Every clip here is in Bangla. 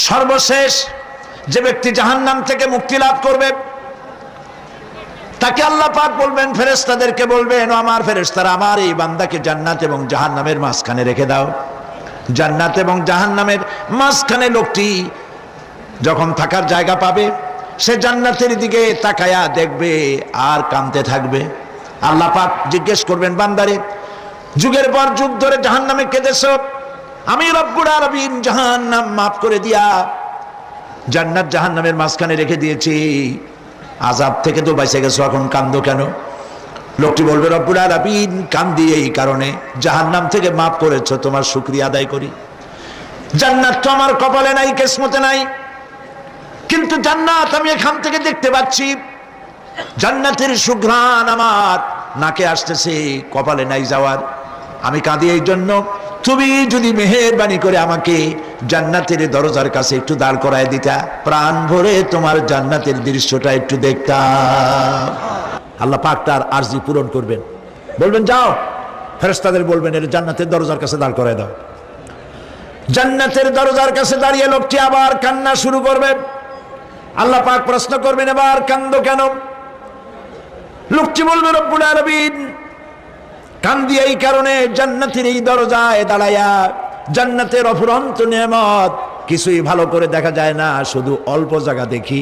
সর্বশেষ যে ব্যক্তি জাহান্নাম থেকে মুক্তি লাভ করবে তাকে আল্লাহ পাক বলবেন, ফেরেশতাদেরকে বলবেন, ও আমার ফেরেশতারা, আমার এই বান্দাকে জান্নাত এবং জাহান্নামের মাঝখানে রেখে দাও। জান্নাত এবং জাহান্নামের মাঝখানে লোকটি যখন থাকার জায়গা পাবে, সে জান্নাতের দিকে তাকায়া দেখবে আর কাঁদতে থাকবে। আল্লাহ পাক জিজ্ঞেস করবেন, বান্দারে, যুগের পর যুগ ধরে জাহান্নামে কেঁদেছো, আমি রব্বুল আলামিন জাহান্নাম মাফ করে দিয়া জান্নাত জাহান্নামের মাঝখানে রেখে দিয়েছি, আযাব থেকে তো বেঁচে গেছো, এখন কান্দো কেন? লোকটি বলবে, রব্বুল আলামিন কান্দি এই কারণে, জাহান্নাম থেকে মাফ করেছো, তোমার শুকরিয়া আদায় করি। জান্নাত তো আমার কপালে নাই, কিসমতে নাই, কিন্তু জান্নাত আমি এখান থেকে দেখতে পাচ্ছি, জান্নাতের সুঘ্রাণ আমার নাকে আসতেছে, কপালে নাই যাওয়ার। আমি কাঁদি এই জন্য, তুমি যদি মেহেরবানি করে আমাকে জান্নাতের দরজার কাছে একটু দাঁড় করায় দিতা, প্রাণ ভরে তোমার জান্নাতের দৃশ্যটা একটু দেখতাম। আল্লাহ পাক তার আরজি পূরণ করবেন, বলবেন যাও, ফেরেশতাদের বলবেন এর জান্নাতের দরজার কাছে দাঁড় করায় দাও। জান্নাতের দরজার কাছে দাঁড়িয়ে লোকটি আবার কান্না শুরু করবে। আল্লাহ পাক প্রশ্ন করবেন, এবার কান্দো কেন? লোকটি বলবে, রব্বুল আলামিন কান্দি এই কারণে, জান্নাতের এই দরজায় দাঁড়ায়া জান্নাতের অফুরন্ত নেয়ামত কিছুই ভালো করে দেখা যায় না, শুধু অল্প জায়গা দেখি।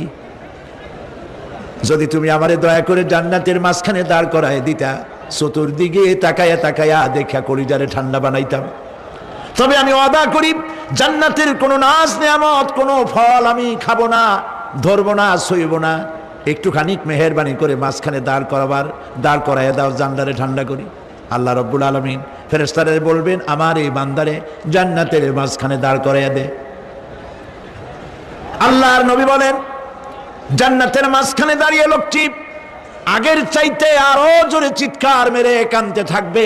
যদি তুমি আমারে দয়া করে জান্নাতের মাঝখানে দাঁড় করায় দিতা, চতুর্দিকে তাকায়া তাকায়া দেখা কলিজারে ঠান্ডা বানাইতাম। তবে আমি ওয়াদা করি, জান্নাতের কোনো নাজ নেয়ামত, কোনো ফল আমি খাবো না, ধরবো না, সইব না। একটুখানি মেহেরবানি করে মাঝখানে দাঁড় করাইয়া দাও, জান্নারে ঠান্ডা করি। আল্লাহ রব্বুল আলামিন ফেরেশতারা বলবেন, আমার এই বান্দারে জান্নাতের মাঝখানে দাঁড় করাইয়া দে। আল্লাহর নবী বলেন, জান্নাতের মাঝখানে দাঁড়িয়ে লোকটি আগের চাইতে আরো জোরে চিৎকার মেরে কাঁদতে থাকবে।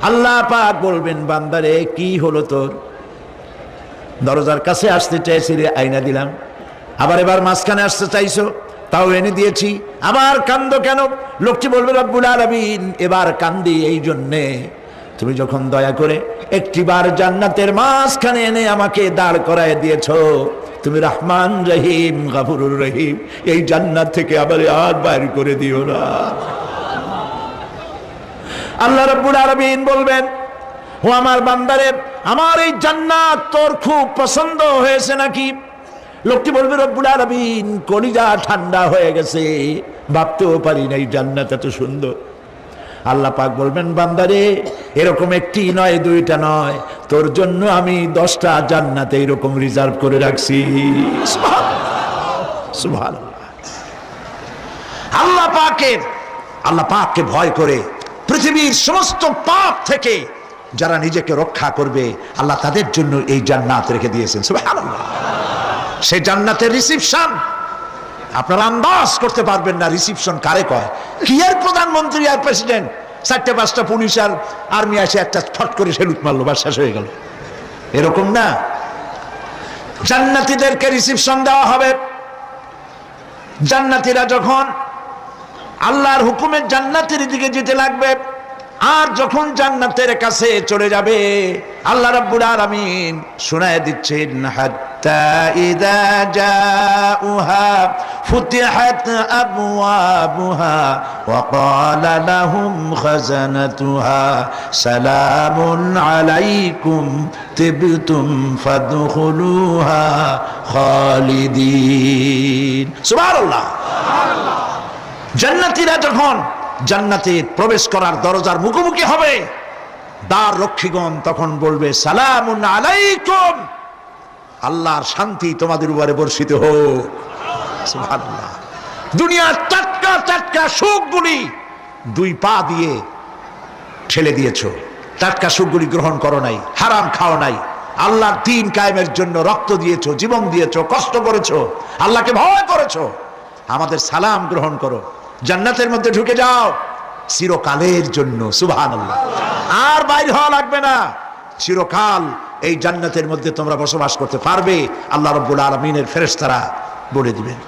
আল্লাহ পাক বলবেন, বান্দারে কি হলো তোর? দরজার কাছে আসতে চাইছিলি, আইনা দিলাম। এবার মাঝখানে আসতে চাইছো, তাও এনে দিয়েছি, আবার কান্দো কেন? লোকটি বলবে, রব্বুল আলামিন এবার কান্দি এই জন্যে, তুমি যখন দয়া করে একটিবার জান্নাতের মাঝখানে এনে আমাকে দাঁড় করায় দিয়েছো, তুমি রহমান রহিম গফুরুর রহিম, এই জান্নাত থেকে আবার আর বাইর করে দিও না। আল্লাহ রাব্বুল আলামিন বলবেন, ও আমার বান্দারে, আমার এই জান্নাত তোর খুব পছন্দ হয়েছে নাকি? লোকটি বলবে, রব্বুল আলামিন কলিজা ঠান্ডা হয়ে গেছে, ভাবতেও পারি না এই জান্নাত এত সুন্দর। আল্লাহ পাক বলবেন, বান্দারে এরকম একটি নয়, দুইটা নয়, তোর জন্য আমি 10টা জান্নাত এরকম রিজার্ভ করে রাখছি। সুবহানাল্লাহ। আল্লাহ পাককে ভয় করে পৃথিবীর সমস্ত পাপ থেকে যারা নিজেকে রক্ষা করবে, আল্লাহ তাদের জন্য এই জান্নাত রেখে দিয়েছেন। সুবহানাল্লাহ। সেই জান্নাতের রিসিপশন আপনারা আন্দাজ করতে পারবেন না, রিসিপশন কারে কয়। কি আর প্রধানমন্ত্রী আর প্রেসিডেন্ট, 4-5টা পুলিশ আর আর্মি আসে একটা ফট করে সেলুট মারলো, বা শেষ হয়ে গেল, এরকম না। জান্নাতীদেরকে রিসিপশন দেওয়া হবে। জান্নাতীরা যখন আল্লাহর হুকুমে জান্নাতের দিকে যেতে লাগবে, আর যখন জান্নাতের কাছে চলে যাবে, আল্লাহ রাব্বুল আলামিন শোনায় দিচ্ছেন, হাত্তা ইযা জাউহা ফুতিহাত আবওয়াবুহা ওয়া ক্বালা লাহুম খাজানাতুহা সালামুন আলাইকুম তিবতুম ফাদখুলুহা খালিদিন। সুবহানাল্লাহ। জান্নাতীরা যখন জান্নাতে প্রবেশ করার দরজার মুখোমুখি হবে, দ্বার রক্ষীগণ তখন বলবে, সালামুন আলাইকুম, আল্লাহর শান্তি তোমাদের উপরে বর্ষিত হোক। সুবহানাল্লাহ। দুনিয়ার টাটকা টাটকা সুখগুলি 2 পা দিয়ে ঠেলে দিয়েছো, টাটকা সুখগুলি গ্রহণ করো নাই, হারাম খাও নাই, আল্লাহর দ্বীন কায়েমের জন্য রক্ত দিয়েছো, জীবন দিয়েছো, কষ্ট করেছো, আল্লাহকে ভয় করেছো। আমাদের সালাম গ্রহণ করো, জান্নাতের মধ্যে ঢুকে যাও চিরকালের জন্য। সুবহানাল্লাহ। আর বাইরে হওয়া লাগবে না, চিরকাল এই জান্নাতের মধ্যে তোমরা বসবাস করতে পারবে, আল্লাহ রাব্বুল আলামিনের ফেরেশতারা বলে দিবেন।